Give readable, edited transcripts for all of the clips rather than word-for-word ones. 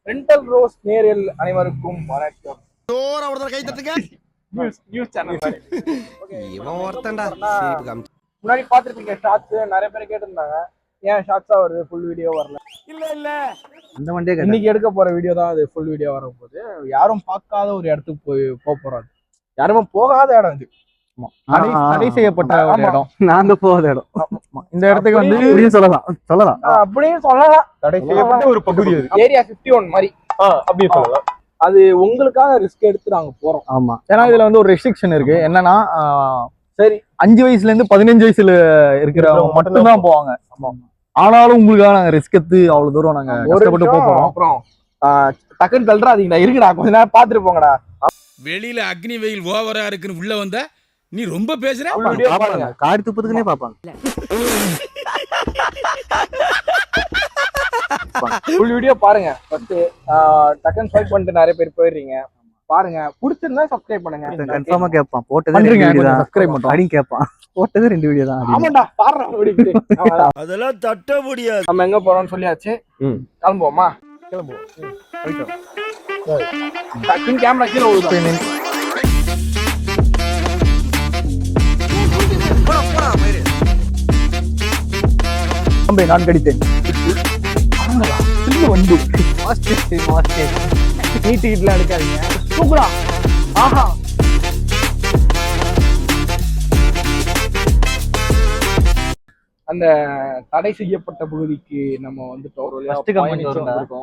Rental rose நேரில் அனைவருக்கும் வணக்கம். முன்னாடி பாத்துருப்பீங்க ஷார்ட்ஸ், நிறைய பேர் கேட்டிருந்தாங்க ஏன் ஷார்ட்ஸா வருது, ஃபுல் வீடியோ வரல. இல்ல அந்த வண்டியே இன்னைக்கு எடுக்க போற வீடியோ தான் அது ஃபுல் வீடியோ வர போகுது. யாரும் பார்க்காத ஒரு இடத்துக்கு போறாரு, யாருமே போகாத இடம் இது. தடை செய்யப்பட்ட இடம், நாங்க போகாத இடம். இந்த இடத்துக்கு வந்து சொல்லலாம் அப்படியே சொல்லலாம். தடை செய்யப்பட்ட ஒரு பகுதி ஏரியா 51 மாதிரி அப்படி சொல்லலாம். அது உங்களுக்காக ரிஸ்க் எடுத்து நாங்க போறோம். ஆமா, ஏன்னா இதுல வந்து ஒரு ரெஸ்ட்ரிக்ஷன் இருக்கு. என்னன்னா சரி 5 வயசுல இருந்து 15 வயசுல இருக்கிறவங்க மட்டும்தான் போவாங்க. ஆனாலும் உங்களுக்காக நாங்க ரிஸ்க் எடுத்து அவ்வளவு தூரம் நாங்க கஷ்டப்பட்டு போறோம். அப்புறம் டக்குன்னு தள்ளுறாதீங்கடா, இருக்குடா கொஞ்ச நேரம் பாத்துட்டு போங்கடா. வெளியில அக்னி வெயில் ஓவரா இருக்குன்னு உள்ள வந்த நீ ரொம்ப பேசுற. காரி துப்பத்துக்குனே பாப்பாங்க. ஃபுல் வீடியோ பாருங்க. ஃபர்ஸ்ட் டக்குன்னு ஸ்வைப் பண்ணிட்டு நிறைய பேர் போயிடுறீங்க. பாருங்க, பிடிச்சிருந்தா சப்ஸ்கிரைப் பண்ணுங்க. கன்ஃபார்மா கேட்பான், போட்டது 2 வீடியோ தான் சப்ஸ்கிரைப் பண்ணோம் அப்படின்னு கேட்பான். போட்டது 2 வீடியோ தான். ஆமாடா பாறா ஓடிட்டு. அதெல்லாம் தட்ட முடியாது. நம்ம எங்க போறோம்னு சொல்லியாச்சு, கிளம்புவோமா? கிளம்புவோம். டக்குன்னு கேமரா கீழ ஊதும். நான் கடித்தேன். வந்து நீட்டிக்கிட்டுலாம் எடுக்காதீங்க. தூக்குடா. ஆஹா, அந்த தடை செய்யப்பட்ட பகுதிக்கு நம்ம வந்துட்டோம்.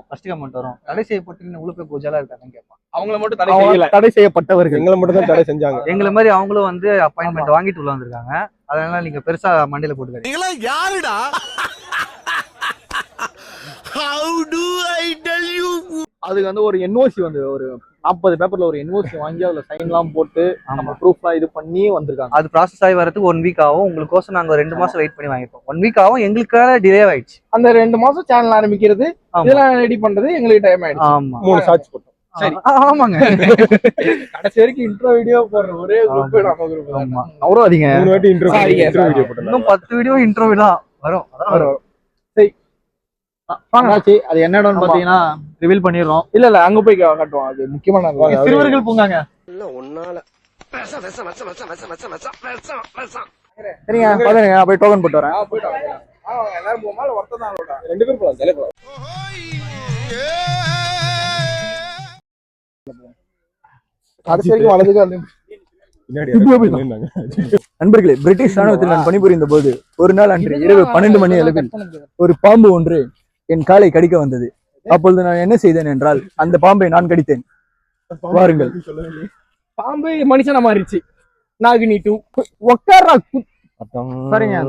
ஃபர்ஸ்ட் கமெண்ட் வரும் தடை செய்யப்பட்டு உள்ள போய் பூஜாலா இருக்காங்கன்னு கேட்பான். அவங்கள மட்டும் தடை செய்யல, தடை செய்யப்பட்டவர்கள் எங்களை மட்டும் தான் தடை செஞ்சாங்க. எங்களை மாதிரி அவங்களும் வந்து அப்பாயின்மெண்ட் வாங்கிட்டு உள்ள வந்திருக்காங்க. அதனால நீங்க பெருசா மண்டையில போட்டுக்காதீங்க. நீங்களா யாருடா? How do I tell you? அதுக்கு வந்து ஒரு என்ஓசி வந்து ஒரு 40 பேப்பர்ல ஒரு என்ஓசி வாங்கி அதுல சைன் எல்லாம் போட்டு நம்ம ப்ரூஃப்லாம் இது பண்ணி வந்திருக்காங்க. அது ப்ராசஸ் ஆகி வரதுக்கு 1 வீக் ஆகும். உங்களுக்கோசம் நாங்க 2 மாசம் வெயிட் பண்ணி வாங்கிப்போம். 1 வீக் ஆகும், எங்களுக்காக டிலே ஆயிடுச்சு. அந்த 2 மாசம் சேனல் ஆரம்பிக்கிறது, இதெல்லாம் ரெடி பண்றது எங்களுக்கு டைம் ஆயிடுச்சு. ஆமா, 3 ஷார்ட்ஸ் போட்டோம். சரி, ஆமாங்க. கடைசி வரைக்கும் இன்ட்ரோ வீடியோ போடுற ஒரே குரூப் நம்ம குரூப் தான். ஆமா, அவரும் அதிக 3 வாட்டி இன்ட்ரோ வீடியோ போட்டோம். இன்னும் 10 வீடியோ இன்ட்ரோவியூ தான் வரும். சரி வாங்கி அது என்ன இடம்னு பாத்தீங்கன்னா ரிவீல் பண்ணிடுறோம். இல்ல அங்க போய் காட்டுவோம். அது முக்கியமான சிறுவர்கள் பூங்காங்க. சரிங்க, பாருங்க போய் டோக்கன் போட்டு வரேன். எல்லாரும் போமா, ஒருத்தர் தான் 2 பேர் போலாம். ஜலே போலாம். கடைசி வரைக்கும் வலதுக்கு வந்து நண்பர்களே, பிரிட்டிஷ் ராணுவத்தில் நான் பணிபுரிந்த போது ஒரு நாள் அன்று இரவு 12 மணி அளவில் ஒரு பாம்பு ஒன்று என் காலை கடிக்க வந்தது. அப்பொழுது நான் என்ன செய்தேன் என்றால் அந்த பாம்பை நான் கடித்தேன். வாருங்கள். பாம்பு மனுஷனா மாறிடுச்சு. நாகினி 2 உட்கார்றா. சரிங்க,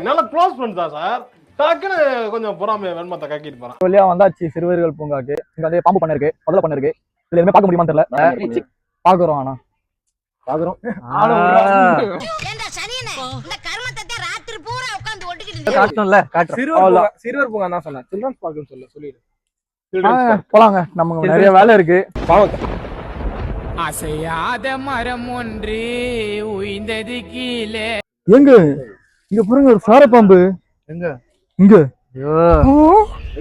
நல்லா க்ளோஸ் பண்ணிட்டா சார். டக்குன்னு கொஞ்சம் பொறாமைய வெண்மத்தை கக்கிட்டு போறான். வழியா வந்தாச்சு சிறுவர்கள் பூங்காக்கு. இங்க வந்து பாம்பு பண்ண இருக்கு, முதல்ல பண்ண இருக்கு. இதுல எதுவுமே பார்க்க முடியுமான்னு தெரியல. பாக்குறோம், ஆனா பாக்குறோம். சிறுவர் பூங்கா தான் சொன்னேன். சில்ட்ரன்ஸ் பார்க்னு சொல்லிடு. போலாங்க, நமக்கு நிறைய வேலை இருக்கு. அசையாத மரம் ஒன்று உயிர்ந்தது கீழே. எங்க இங்க பாருங்க, ஒரு சார பாம்பு. எங்க இங்க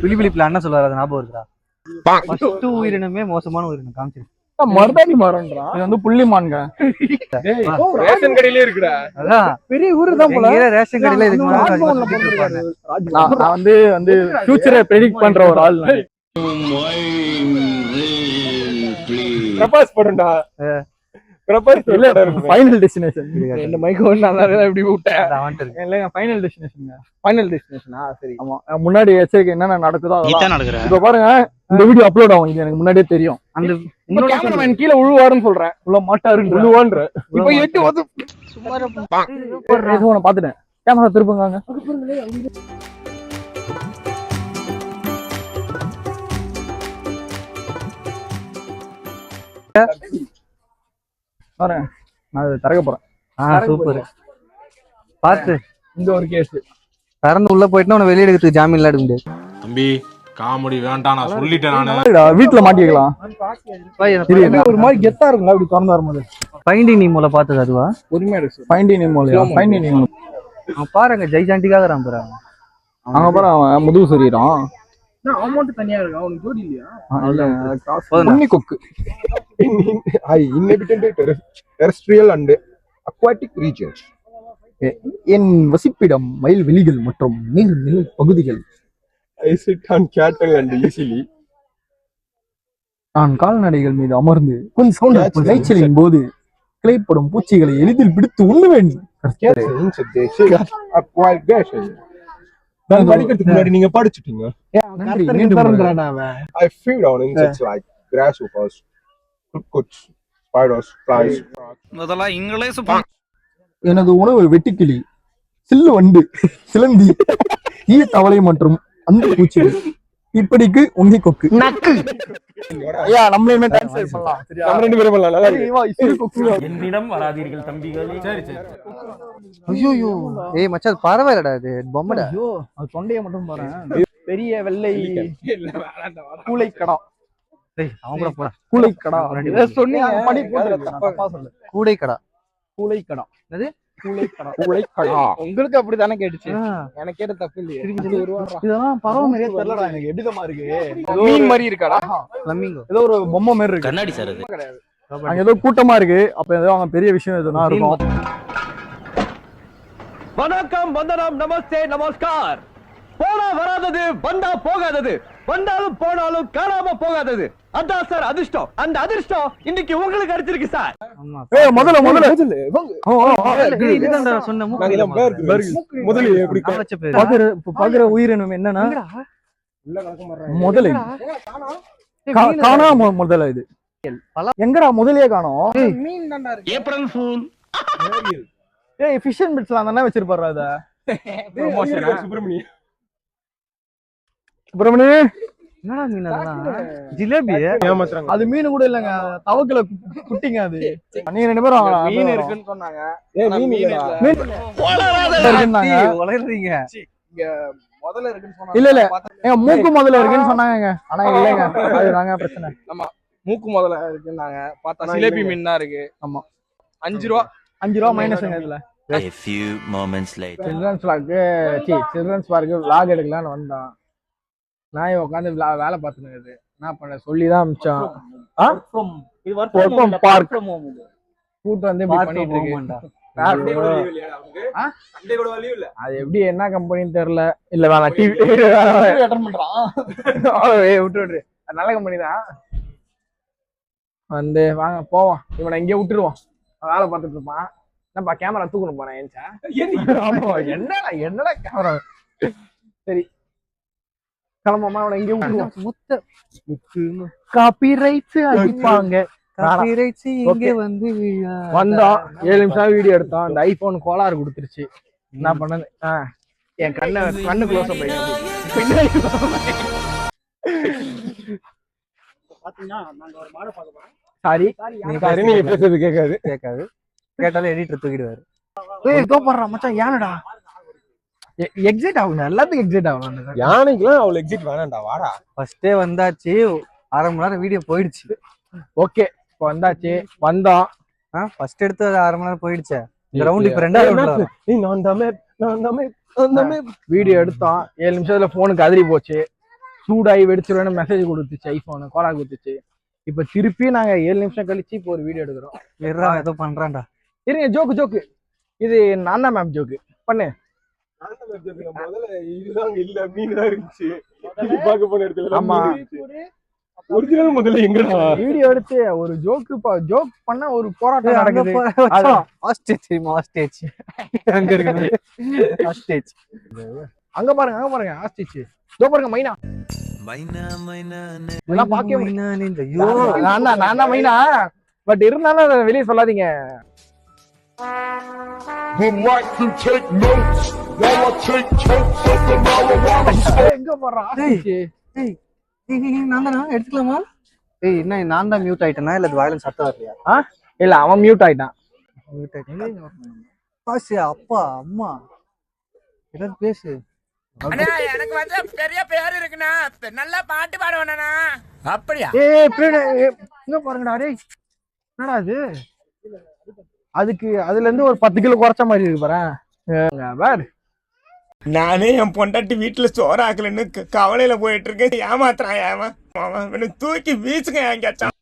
விழிவிழிப்புல அண்ணன் சொல்றாரு, அது ஞாபகம் இருக்குதா? ஃபர்ஸ்ட் உயிரினமே மோசமான உயிரினம் காமிச்சிருக்கு. மருதாணி மரம்ன்றா. இது வந்து புள்ளிமான்ங்க. ரேஷன் கடையிலே இருக்குடா. அதான் பெரிய ஊரு தான் போல. ரேஷன் கடையில இதுக்கு நான் வந்து ஃபியூச்சரை பிரெடிக்ட் பண்ற ஒரு ஆள். பிரபாஸ் படம்டா. பிரபாஸ் இல்ல, ஃபைனல் டெஸ்டினேஷன். இந்த மைக் ஒண்ணு நல்லா இப்படி விட்டேன். இல்லங்க, ஃபைனல் டெஸ்டினேஷன். ஃபைனல் டெஸ்டினேஷனா? சரி. ஆமா, முன்னாடி எச்சரிக்கை என்னென்ன நடக்குதோ அதெல்லாம் நடக்குது. இப்ப பாருங்க, இந்த வீடியோ அப்லோட் ஆகும். இது எனக்கு முன்னாடியே தெரியும். அந்த கேமராமேன் கீழ உழுவாருன்னு சொல்றேன். உள்ள மாட்டாரு உழுவான்ற. இப்போ 8 வந்து சும்மா பாத்துட்டேன். கேமரா திருப்புங்க. நான் திறக்க போறேன். சூப்பர். பாத்து இந்த ஒரு கேஸ் திறந்து உள்ள போயிட்டுனா உன வெளியே எடுக்கிறதுக்கு ஜாமீன் எல்லாம் எடுக்க முடியாது. தம்பி காமெடி வேண்டாம், நான் சொல்லிட்டேன். நானு வீட்டுல மாட்டிக்கலாம். ஒரு மாதிரி கெத்தா இருக்குங்களா இப்படி திறந்து வரும்போது? ஃபைண்டிங் நீமோல பார்த்தது அதுவா? உரிமையா இருக்கு. ஃபைண்டிங் நீமோல. ஃபைண்டிங் நீமோ பாருங்க, ஜெய்சாண்டிக்காக ராம்பறாங்க. அங்க பாரு, அவன் முதுகு சரீரம். அவன் மட்டும் தனியா இருக்கா, அவனுக்கு ஜோடி இல்லையா? உண்ணி கொக்கு. terrestrial and aquatic regions. என் வசிப்பிடம் வயல்வெளிகள் மற்றும் நீர்நிலை பகுதிகள். I sit on cattle and easily. நான் கால்நடைகள் மீது அமர்ந்து கொஞ்சம் மேய்ச்சலின் போது கிளைப்படும் பூச்சிகளை எளிதில் பிடித்து உண்ணுவேன். முன்னாடி நீங்க படிச்சுட்டீங்க. I feed on insects like grasshoppers, crickets, spiders, flies. முதல்ல இங்கிலீஷ் எனது உணவு வெட்டுக்கிளி, சில்லு வண்டு, சிலந்தி, ஈ தவளை மற்றும் அந்த பூச்சிகள். இப்படிக்கு உண்ணி கொக்கு. ஐயா நம்ம என்ன ட்ரான்ஸ்லேட் பண்ணலாம். நம்ம ரெண்டு பேரும் பண்ணலாம். நல்லா இருக்கு. என்னிடம் வராதீர்கள் தம்பிகளே. சரி சரி. ஐயோ ஏய் மச்சான் பரவாயில்லடா, இது பொம்மடா. ஐயோ அது தொண்டையை மட்டும் பாறேன். பெரிய வெள்ளை கூளைக்கடா. டேய் அவன் கூட போடா. கூளைக்கடா இத சொன்னீங்க, படி போடு. தப்பா சொல்லு. கூடைக்கடா. கூளைக்கடா. என்னது? கூளைக்கடா. கூளைக்கடா. உங்களுக்கு அப்படிதானே கேட்டுச்சு. எனக்கு கேட்ட தப்பு இல்லையே. இதெல்லாம் பரவ மாதிரியே தெரியலடா எனக்கு. எப்படிதமா இருக்கு? மீன் மாதிரி இருக்காடா? ஃப்ளமிங்கோ. ஏதோ ஒரு பொம்மை மாதிரி இருக்கு. கண்ணாடி சார் அது. அங்க ஏதோ கூட்டமா இருக்கு. அப்ப ஏதோ அங்க பெரிய விஷயம் எதுனா இருக்கும். வணக்கம், வந்தனம், நமஸ்தே, நமஸ்கார். போனா வராதது, வந்தா போகாதது, வந்தாலும் போனாலும் காணாம போகாதது. அதான் சார் அதிர்ஷ்டம். அந்த அதிர்ஷ்டம் இன்னைக்கு உங்களுக்கு அடிச்சிருக்கு சார். ஏய் முதல்ல இதுதான்டா சொன்ன முதல்ல எப்படி பாக்குற உயிரினம் என்னன்னா முதலை காணாம முதல்ல. இது எங்கடா முதலையே காணோம்? மீன் தான்டா இருக்கு. April fool. ஏய் ஃபிஷ் அண்ட் பிட்ஸ்லாம் தானே வச்சிருப்பாரு அத. சுப்பிரமணியம் என்னடா மீன் அதெல்லாம்? ஜிலேபி. ஏமாத்துறாங்க. அது மீன் கூட இல்லங்க, தவக்கல குட்டிங்க அது. நீங்க ரெண்டு பேரும் மீன் இருக்குன்னு சொன்னாங்க. மீன் இல்ல. உலகிறீங்க. இங்க முதல்ல இருக்குன்னு சொன்னாங்க. இல்ல ஏங்க மூக்கு முதல்ல இருக்குன்னு சொன்னாங்க. ஆனா இல்லங்க, அதுதாங்க பிரச்சனை. ஆமா மூக்கு முதல்ல இருக்குன்னாங்க. பார்த்தா சிலேபி மீன் தான் இருக்கு. ஆமா 5 ரூபா. 5 ரூபா மைனஸ்ங்க இதுல. A few moments later. Children's park vlog எடுக்கலாம்னு வந்தோம். நான் உட்காந்து வேலை பார்த்துன்னு இருக்குது. என்ன பண்ண சொல்லிதான் அமிச்சோம். பார்க் கூட்டு வந்து இப்படி பண்ணிட்டு இருக்கு. அது எப்படி என்ன கம்பெனின்னு தெரியல. இல்ல வேணாம் டிவி விட்டு நல்ல கம்பெனி தான். வந்து வாங்க போவோம். இவனை இங்கே விட்டுருவோம். வேலை பார்த்துட்டு இருப்பான். என்னப்பா கேமரா தூக்கணும் போறேன். ஏன்ச்சா என்னடா கேமரா. சரி கிளம்பமா. அவனை இங்கே விட்டுருவோம். காப்பி ரைட்ஸ் அடிப்பாங்க. இங்க வந்து வந்தோம் 7 நிமிஷம் வீடியோ எடுத்தோம். அந்த ஐபோன் கோளாறு கொடுத்துருச்சு. என்ன பண்ணது? என் கண்ணு க்ளோஸ் அப் சாரி. நீங்க பேசுறது கேட்காது. கேட்டாலும் எடிட்டர் தூக்கிடுவாரு. மச்சான் யானடா எக்ஸிட் ஆகணும். எல்லாத்துக்கும் எக்ஸிட் ஆகணும். யானைக்குலாம் அவ்வளவு எக்ஸிட் வேணாம்டா. வாடா ஃபர்ஸ்டே வந்தாச்சு. 1/2 மணி நேரம் வீடியோ போயிடுச்சு. ஓகே இப்போ வந்தாச்சு. வந்தோம். ஃபர்ஸ்ட் எடுத்து 1/2 மணி நேரம் போயிடுச்சு. இந்த ரவுண்ட் இப்ப 2வது வீடியோ எடுத்தோம். 7 நிமிஷத்துல போனுக்கு அதிரி போச்சு. சூடாகி வெடிச்சிருவேன்னு மெசேஜ் கொடுத்துச்சு. ஐபோனு கோலா கொடுத்துச்சு. இப்ப திருப்பி நாங்க 7 நிமிஷம் கழிச்சு இப்போ ஒரு வீடியோ எடுக்கிறோம். ஏதோ பண்றான்டா. இருங்க ஜோக்கு. இது நான் தான் மேம் ஜோக்கு பண்ணு. இதுதான் இல்ல மீன் தான் இருந்துச்சு. பார்க்க போன இடத்துல ஆமா ஒரிஜினல் முதல்ல எங்கடா வீடியோ எடுத்து ஒரு ஜோக் பண்ண ஒரு போராட்டம் நடக்குது. அங்க இருக்கு ஹாஸ்டேஜ். அங்க பாருங்க ஹாஸ்டேஜ். இதோ பாருங்க மைனா. இதெல்லாம் பார்க்கவே முடியல. ஐயோ நான் தான் மைனா. பட் இருந்தாலும் வெளியே சொல்லாதீங்க. எங்க போடுறான் எடுத்துக்கலாமா? ஏய் என்ன நான் தான் மியூட் ஆயிட்டேனா இல்ல வயலன்ஸ் சத்தம் வரலையா? இல்ல அவன் மியூட் ஆயிட்டான். அப்பா அம்மா ஏதாவது பேசு. எனக்கு வந்து பெரிய பேர் இருக்குண்ணா. நல்லா பாட்டு பாடுவேண்ணா. அப்படியா? இங்க பாருங்கடா. டேய் என்னடா அது? அதுல இருந்து ஒரு 10 கிலோ குறைச்ச மாதிரி இருக்கு பாரு. நானே என் பொண்டாட்டி வீட்டுல சோறு ஆக்கலன்னு கவலையில போயிட்டு இருக்கேன். ஏமாத்துறான் தூக்கி வீசுங்க எங்கேயாச்சும்.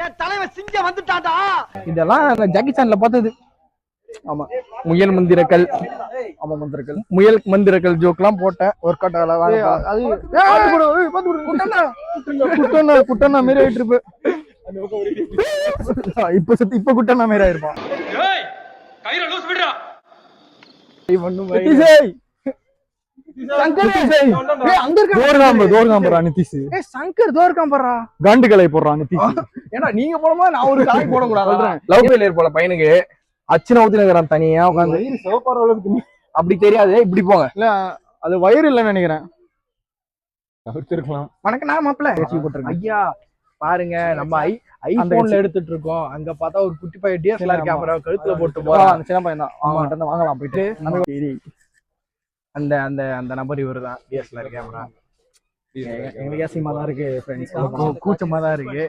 என் தலைவன் சிங்கம் வந்துட்டான்டா. இதெல்லாம் நான் ஜாக்கி சான்ல பார்த்தது. ஆமா, முயல் மந்திரக்கல். ஆமா, மந்திரக்கல், முயல் மந்திரக்கல் ஜோக்லாம் போட்டேன். ஒர்க் அவுட் ஆகல. அது குட்டண்ணா மாரி ஆயிட்டு இருப்பு. இப்ப குட்டண்ணா மாரி ஆயிருப்பான். நீங்க போனமா நான் ஒரு காய் போட கூடாது. லவ் ஃபெயிலியர் போல பையனுக்கு அச்சனை ஊத்தி நகரம் தனியா உட்காந்து அப்படி தெரியாது. இப்படி போங்க. இல்ல அது வயிறு இல்லைன்னு நினைக்கிறேன். வணக்கம், நான் மாப்பிள்ள போட்டிருக்கேன். ஐயா பாருங்க, நம்ம ஐபோன்ல எடுத்துட்டு இருக்கோம். அங்க பார்த்தா ஒரு குட்டி பையன் டிஎஸ்எல்ஆர் கேமரா கழுத்துல போட்டு போறான். அந்த சின்ன பையன் தான். அவன் வாங்கலாம் போயிட்டு. அந்த அந்த அந்த நபர் இவரு தான். டிஎஸ்எல்ஆர் கேமரா எங்களுக்கு அசிங்கமா தான் இருக்கு ஃப்ரெண்ட்ஸ், கூச்சமா தான் இருக்கு.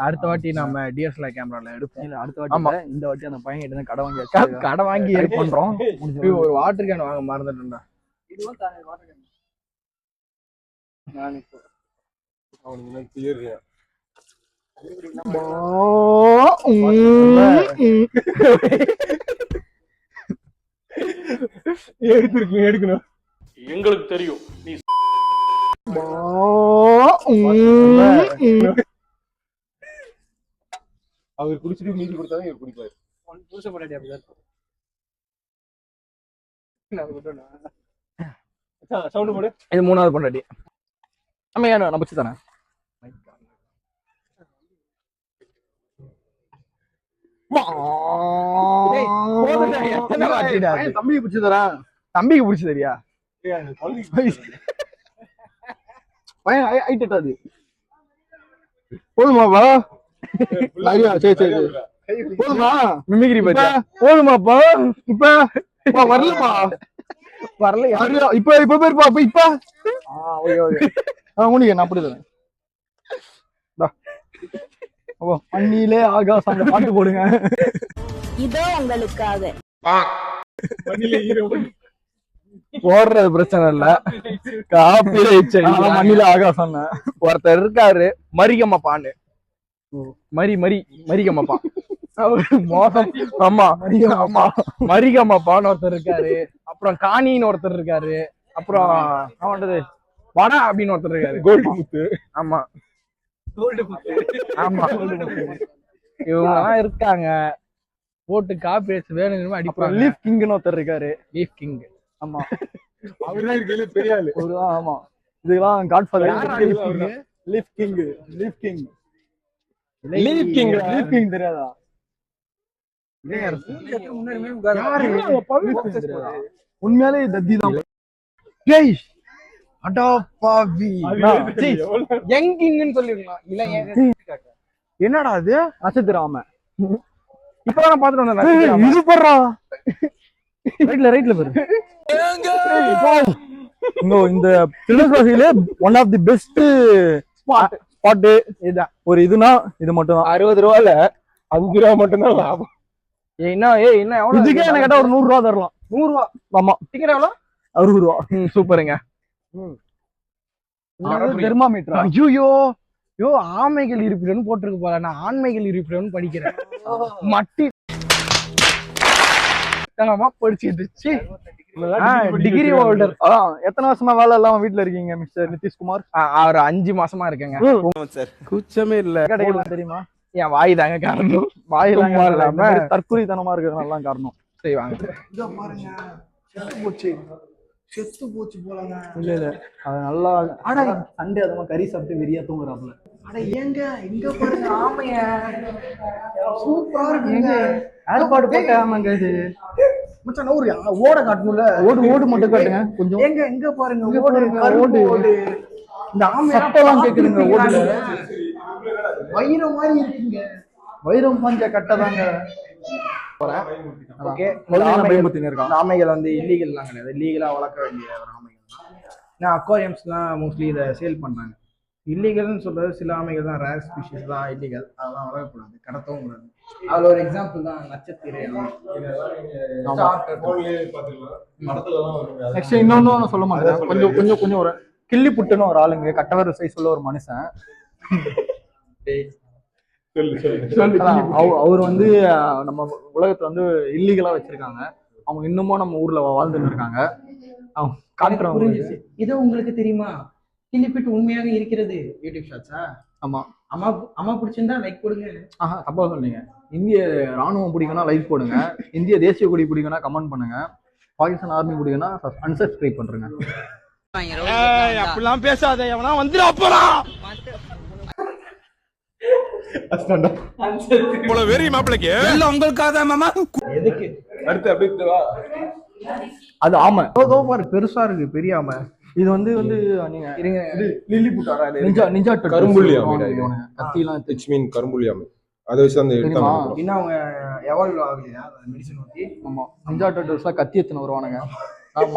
அடுத்த வாட்டி நம்ம டிஎஸ்எல்ஆர் கேமரால எடுப்போம். அடுத்த வாட்டி இந்த வாட்டி அந்த பையன் கிட்ட கடை வாங்கி ஹெல்ப் பண்றோம். ஒரு வாட்டர் கேன் வாங்க மறந்துட்டேன்டா. எடுக்கணும். எங்களுக்கு தெரியும் நீ அவர் குடிச்சிட்டு மீதி கொடுத்தாதான் இவர் குடிப்பாரு. சவுண்ட் போடு. இது மூணாவது பொண்டாட்டி. நம்ம ஏன் நம்ம வச்சு தானே தம்பிக்கு பிடிச்சி தரேன். தம்பிக்கு பிடிச்சி தெரியா பையன் ஐட்டாது போதுமாப்பா? சரி சரி போதுமா? மிமிக்ரி பத்தியா? போதுமாப்பா? இப்ப வரலப்பா, வரல. இப்ப இப்ப பேருப்பா. இப்ப முடிக்க நான் அப்படி தரேன். அண்ணிலே ஆகாசம் அந்த பாட்டு போடுங்க. இதோ உங்களுக்காக போடுறது பிரச்சனை இல்ல. காப்பிரைட் மண்ணில ஆகாசம். ஒருத்தர் இருக்காரு மரிகம்மப்பான்னு. மரிகம்மப்பா மோசம். ஆமா ஆமா, மரிகம்மப்பான்னு ஒருத்தர் இருக்காரு. அப்புறம் காணின்னு ஒருத்தர் இருக்காரு. அப்புறம் அவன்றது வடா அப்படின்னு ஒருத்தர் இருக்காரு. கோல்டு முத்து. ஆமா ஆமா, இவங்க இருக்காங்க. போட்டு காப்பி வேணும் அடிப்பாங்க. லீஃப் கிங்னு ஒருத்தர் இருக்காரு. Leaf king. ஆமா, அவர்தான் இருக்கல பெரிய ஆளு. அவருதான். ஆமா, இதுதான் Godfather. Leaf king. Leaf king. Leaf king. Leaf king தெரியாதா? உண்மையாலே தத்தி தான். என்னடா அது? நட்சத்திரம். இப்பதான் நான் பாத்துட்டு வந்தேன். இது போடுறா ரைட்ல பாரு. இந்த திருநெல்வேலியில one of the best spot இதுதான். ஒரு இதுனா இது மட்டும் தான். 60 ரூபால 5 ரூபா மட்டும் தான் லாபம். என்ன எவ்வளவு? இதுக்கே என்ன கேட்டா ஒரு 100 ரூபா தரலாம். 100 ரூபா. ஆமா. டிக்கெட் எவ்வளவு? 60 ரூபா. சூப்பருங்க. தெர்மாமீட்டர். ஐயோ யோ, ஆமைகள் இருப்பிடம்னு போட்டிருக்கு போல. நான் ஆண்மைகள் இருப்பிடம்னு படிக்கிறேன். மட்டி படிச்சுட்டு டிகிரி ஹோல்டர். எத்தனை வருஷமா வேலை இல்லாம வீட்டுல இருக்கீங்க மிஸ்டர் நிதிஷ்குமார்? ஒரு 5 மாசமா இருக்கேங்க. கூச்சமே இல்ல. தெரியுமா? என் வாய் தாங்க காரணம். வாய் இல்லாம தற்குறித்தனமா இருக்கிறதுனால காரணம். சரி வாங்க. செத்து போச்சு போலாங்க. இல்ல அது நல்லா. சண்டே அதுமா கறி சாப்பிட்டு வெறியா தூங்குறாப்புல. அட ஏங்க இங்க பாருங்க ஆமைய. சூப்பரா இருக்குங்க. ஏற்பாடு போட்ட ஆமாங்க இது. மச்சான் ஒரு ஓட காட்டணும்ல. ஓடு மட்டும் காட்டுங்க கொஞ்சம். ஏங்க எங்க பாருங்க ஓடு. இந்த ஆமை சட்டெல்லாம் கேக்குதுங்க. ஓடுல வைரம் மாதிரி இருக்குங்க. வைரம் பஞ்ச கட்டதாங்க. ஆமைகள் வந்து இல்லீகல்லாம் கிடையாது. லீகலா வளர்க்க வேண்டிய ஒரு ஆமைகள் தான். அக்வாரியம்ஸ்லாம் மோஸ்ட்லி இதை சேல் பண்றாங்க. இல்லீகல்னு சொல்றது சில ஆமைகள் தான், ரேர் ஸ்பீஷிஸ் தான் இல்லீகல், அதெல்லாம் வளரக்கூடாது, கடத்தவும் கூடாது. அதுல ஒரு எக்ஸாம்பிள் தான் நட்சத்திர நெக்ஸ்ட் இன்னொன்னு சொல்ல மாட்டேன், கொஞ்சம் ஒரு கிள்ளி புட்டுன்னு ஒரு ஆளுங்க, கட்டவர் சைஸ் உள்ள ஒரு மனுஷன். அவர் வந்து நம்ம உலகத்துல வந்து இல்லீகலா வச்சிருக்காங்க. அவங்க இன்னமும் நம்ம ஊர்ல வாழ்ந்துட்டு இருக்காங்க. அவங்க காட்டுறவங்க புரிஞ்சிச்சு. இது உங்களுக்கு தெரியுமா? கிள்ளிப்பிட்டு உண்மையாக இருக்கிறது. யூடியூப் ஷாட்ஸா? ஆமா. அம்மா பிடிச்சிருந்தா லைக் போடுங்க. தப்பா சொன்னீங்க. இந்திய ராணுவம் பிடிக்கும்னா லைக் போடுங்க, இந்திய தேசிய கொடி பிடிக்கும்னா கமெண்ட் பண்ணுங்க, பாகிஸ்தான் ஆர்மி பிடிக்கும்னா அன்சப்ஸ்கிரைப் பண்றேங்க. அப்படிலாம் பேசாத, எவனா வந்துடா போறான். வெறி மாப்பிளைக்கு எல்லாம் உங்களுக்காக தான் மாமா. எதுக்கு? அடுத்து அப்படியே அது ஆமை. பாரு, பெருசா இருக்கு, பெரிய ஆமை. இது வந்து நீங்க இருங்க, லில்லி புட்டாரா? நிஞ்சா கரும்புள்ளி ஆமை. கத்திலாம் இட்ஸ் மீன் கரும்புள்ளி ஆமை. அதை வச்சு அந்த தெரியுமா? இன்னும் அவங்க எவால்வ் ஆகலையா மெடிசன் ஊத்தி? ஆமா, நிஞ்சா டர்ட்டில்ஸ்லாம் கத்தி எத்தனை வருவானுங்க,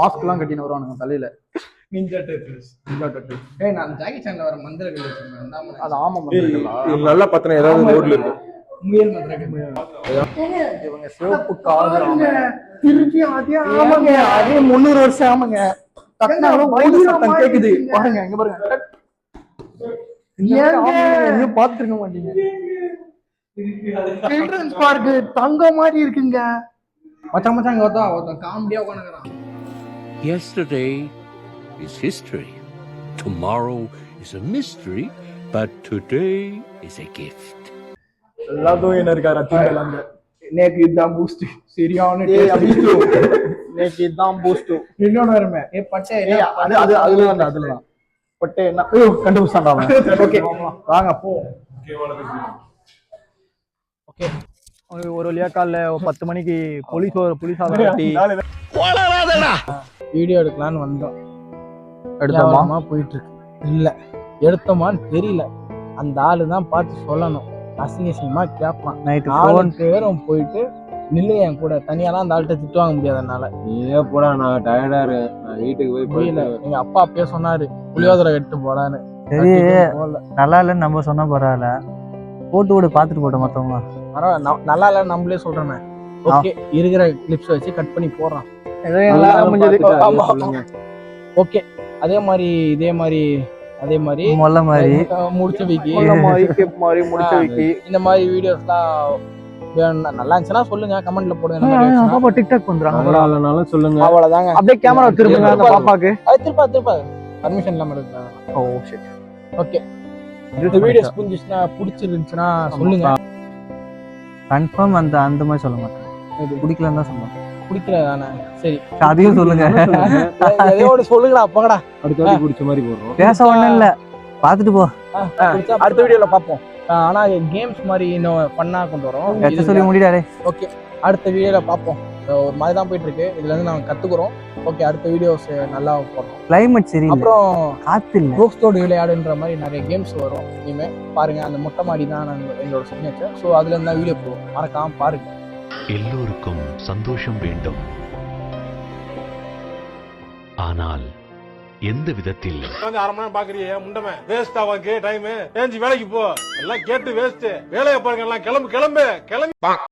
மாஸ்க் எல்லாம் கட்டின வருவானுங்க தலையில. Ninja turtles. நான் ஜாக்கி சான்ல வர மந்திரங்கள் வச்சிருக்கேன். அது ஆமா மந்திரங்களா? நல்லா பார்த்தனா ஏதாவது ரோட்ல இருக்கு. முயல் மந்திரங்கள். இவங்க சிவப்பு காதல் ஆமை. திருப்பி அதே ஆமாங்க, அதே 300 வருஷம் ஆமாங்க. கட்டினாலும் வயிறு சத்தம் கேக்குது பாருங்க, இங்க பாருங்க. இன்னும் பாத்துருக்க மாட்டீங்க. சில்ட்ரன்ஸ் பார்க் தங்க மாதிரி இருக்குங்க. மச்சான் இங்க ஒருத்தன் காமெடியா உட்காந்துக்கிறான். Yesterday is history. Tomorrow is a mystery, but today is a gift. எல்லாத்துக்கும் என்ன இருக்கா ரத்திகள் அங்க. நேக்கு இதுதான் பூஸ்ட், சரியான நேக்கு இதுதான் பூஸ்ட். இன்னொன்னு வருமே, பட்டே அதுலதான் பட்டே என்ன கண்டுபிடிச்சாண்டாம. ஓகே வாங்க போ. ஓகே, ஒரு வழியா காலைல 10 மணிக்கு போலீஸார கட்டி வீடியோ எடுக்கலான்னு வந்தோம். எடுத்தோமா போயிட்டு இருக்கு. இல்ல எடுத்தோமான்னு தெரியல. அந்த ஆளு தான் பார்த்து சொல்லணும். அசிங்கமா கேட்பான். நைட்டு 4 பேரும் போயிட்டு நில்லு என் கூட. தனியாலாம் அந்த ஆள்கிட்ட திட்டு வாங்க முடியாது. அதனால நீயே போடா, நான் டயர்டா இருக்கேன், நான் வீட்டுக்கு போய் புரியல. எங்க அப்பா அப்பயே சொன்னாரு புளியோதரை கட்டு போடான்னு. சரி, நல்லா இல்லைன்னு நம்ம சொன்னா பரவாயில்ல, போட்டு கூட பாத்துட்டு போட்டோம் மொத்தமா. பரவாயில்ல, நல்லா இல்ல நம்மளே சொல்றேன். ஓகே, இருக்கிற கிளிப்ஸ் வச்சு கட் பண்ணி போடுறான். ஓகே, அதே மாதிரி மொல்ல மாதிரி முடிச்ச வைக்கி முடிச்சு இந்த மாதிரி வீடியோஸ்லாம் நல்லா இருந்துச்சுன்னா சொல்லுங்க, கமெண்ட்ல போடுங்க. பாப்பா டிக்டாக் பண்றாங்க, இல்லைனாலும் சொல்லுங்க. அவ்வளவுதாங்க. அப்படியே கேமரா திரும்புங்க அந்த பாப்பாக்கு. அது திருப்பா பர்மிஷன் இல்லாம இருக்காங்க. ஓ சரி, ஓகே. இந்த வீடியோஸ் பிடிச்சிருந்துச்சுன்னா சொல்லுங்க. கன்ஃபார்ம் அந்த மாதிரி சொல்ல மாட்டேன், பிடிக்கலன்னு தான் சொல்லுவேன். பிடிக்கல தானே? சரி, அதையும் சொல்லுங்க. எதையோட சொல்லுங்கடா, அப்பங்கடா. அடுத்த பிடிச்ச மாதிரி போடுறோம். பேச ஒண்ணும் இல்ல, பாத்துட்டு போ. அடுத்த வீடியோல பாப்போம். ஆனா கேம்ஸ் மாதிரி இன்னும் பண்ணா கொண்டு வரோம். சொல்லி முடிடாடே. ஓகே, அடுத்த வீடியோல பாப்போம். ஒரு மாதிரி தான் போயிட்டு இருக்கு. இதுல இருந்து நாங்க கத்துக்குறோம். ஓகே, அடுத்த வீடியோஸ் நல்லா போடுறோம். கிளைமேட் சரி, அப்புறம் காத்து இல்ல, ரோக்ஸ்டோடு விளையாடுன்ற மாதிரி நிறைய கேம்ஸ் வரும். இனிமே பாருங்க, அந்த மொட்டை மாடி தான் எங்களோட சிக்னேச்சர். ஸோ அதுல இருந்தா வீடியோ போடுவோம், மறக்காம பாருங்க. எல்லோருக்கும் சந்தோஷம் வேண்டும், ஆனால் எந்த விதத்தில்? 1/2 மணி நேரம் பாக்குறீங்க முண்டமே வேஸ்ட் ஆவாங்க டைம். ஏஞ்சி வேலைக்கு போ, எல்லாம் கேட்டு வேஸ்ட். வேலையை பாருங்க, எல்லாம் கிளம்பு.